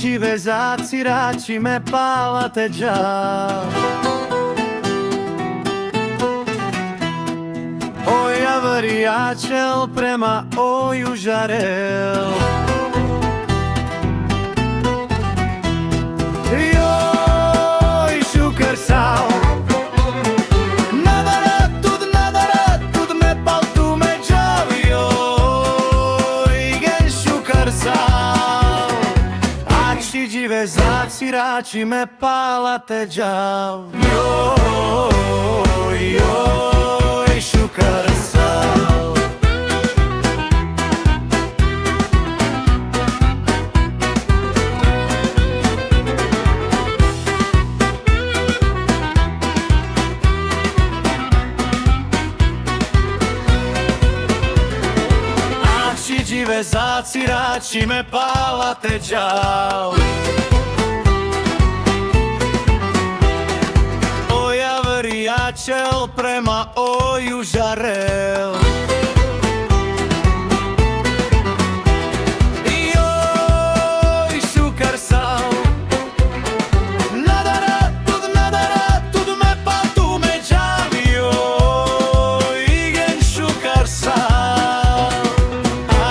Ačiđi vezaci, rači me palate džav. Oja varijačel prema oju žarel. Joj, šukar sal. Nadarat, me pal tu me džav. Joj, gen šukar sal. Ačiđi vezaci, rači me palate džav. Joj, šukar sal. Ačiđi vezaci, rači me palate džav. Oja varijačel prema oju žarel. Joj, šukar sal. Nadarat, me pal tu me džav. Joj, gen šukar sal.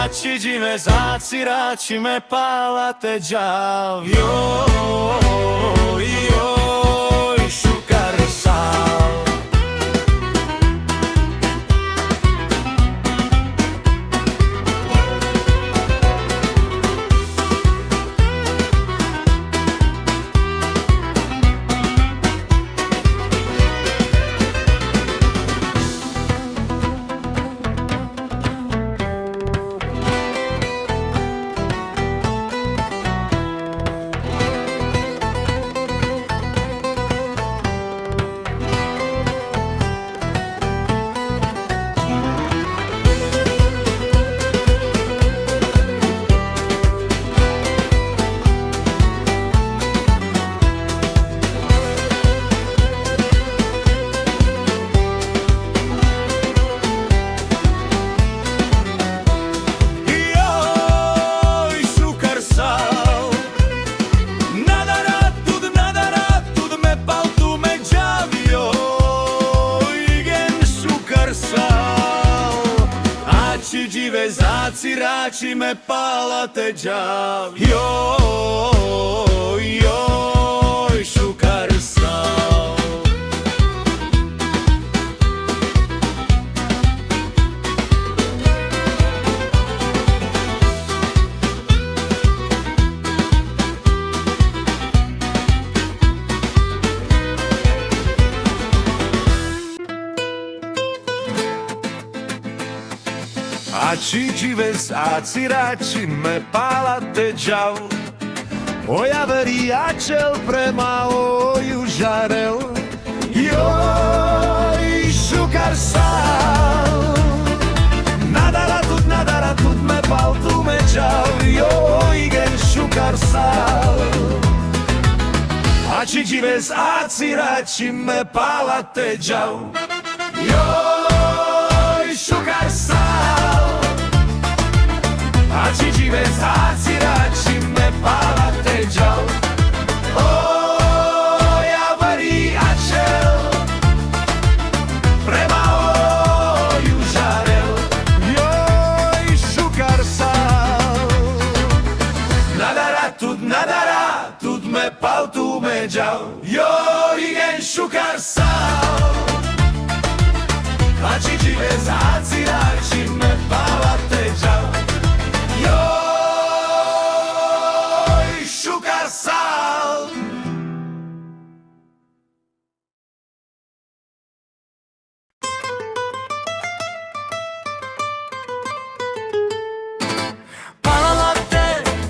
Ačiđi vezaci, rači me palate džav. Joj, šukar sal. Ačiđi vezaci, rači me palate džav. Joj, šukar sal. Ačiđi vezaci, rači me palate džav. Oja varijačel prema oju žarel. Joj, šukar sal. Nadarat, me pal tu me džav. Joj, gen šukar sal. Ačiđi vezaci, rači me palate džav. Joj, šukar sal. Ačiđi vezaci, rači me palate džav. Oja varijačel prema oju žarel. Joj, šukar sal. Nadarat, me pal tu me džav. Joj, gen šukar sal. Ačiđi vezaci, rači me palate džav. Joj, šukar sal.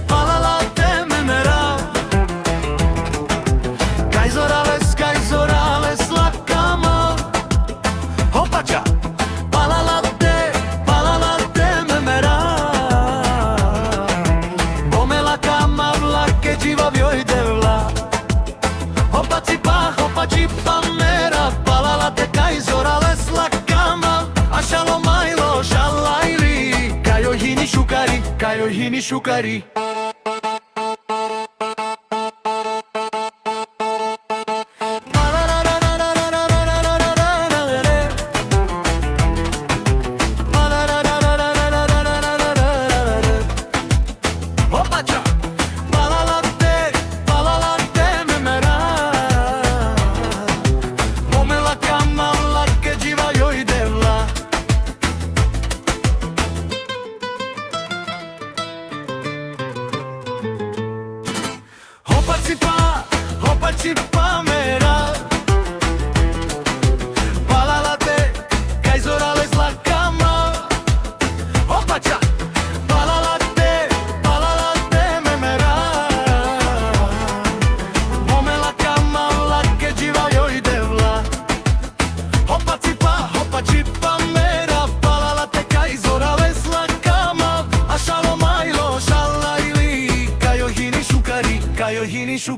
Palalate me mera. Kajzorales lakama. Hopača. Palalate me mera. Bomela kama vlake dživavjoj devla. Hopaci pa mera. Palalate kajzorales lakama. A šalomajlo šalajli. Kajoj hini šukari.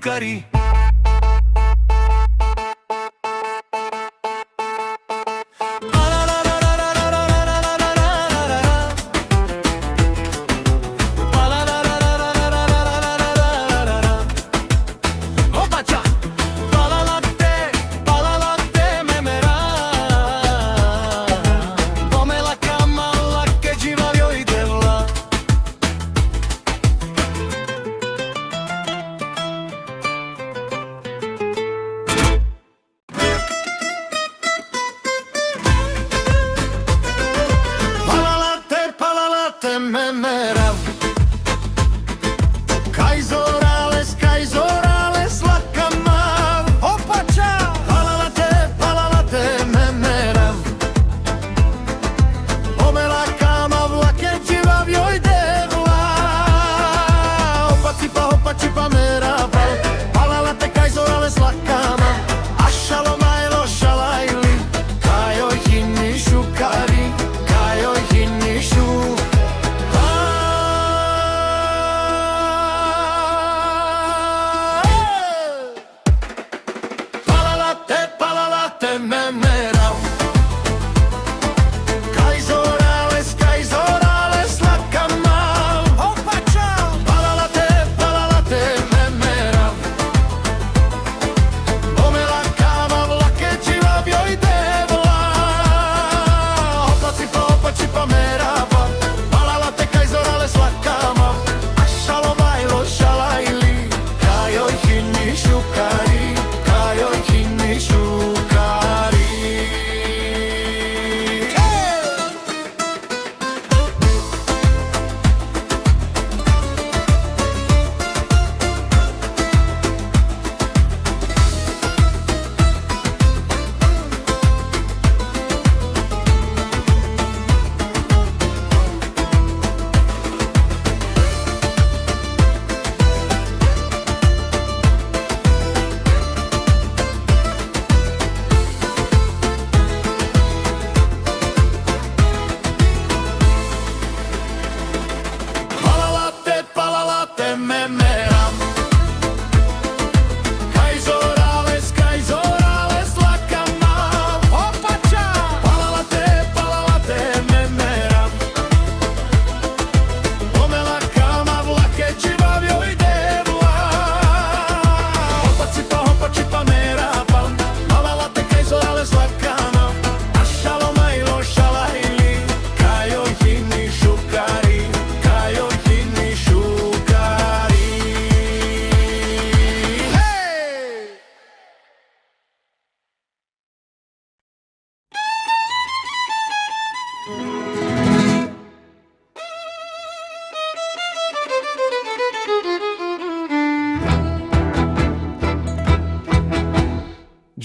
шукари.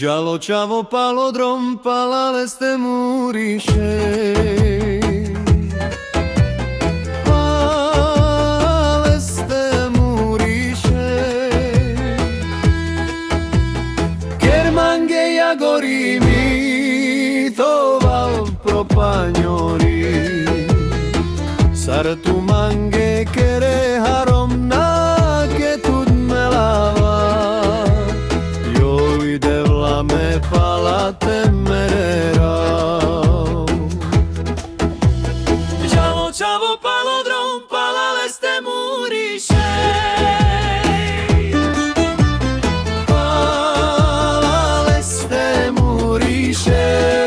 Giallo ciavo palodrom palaleste murisce Paleste murisce Kermanghe jagorimi toval propagnori Sartu mange kere harom na ke tud me lava me palate mererau Ciao ciao palodrom palaleste murisce Palaleste murisce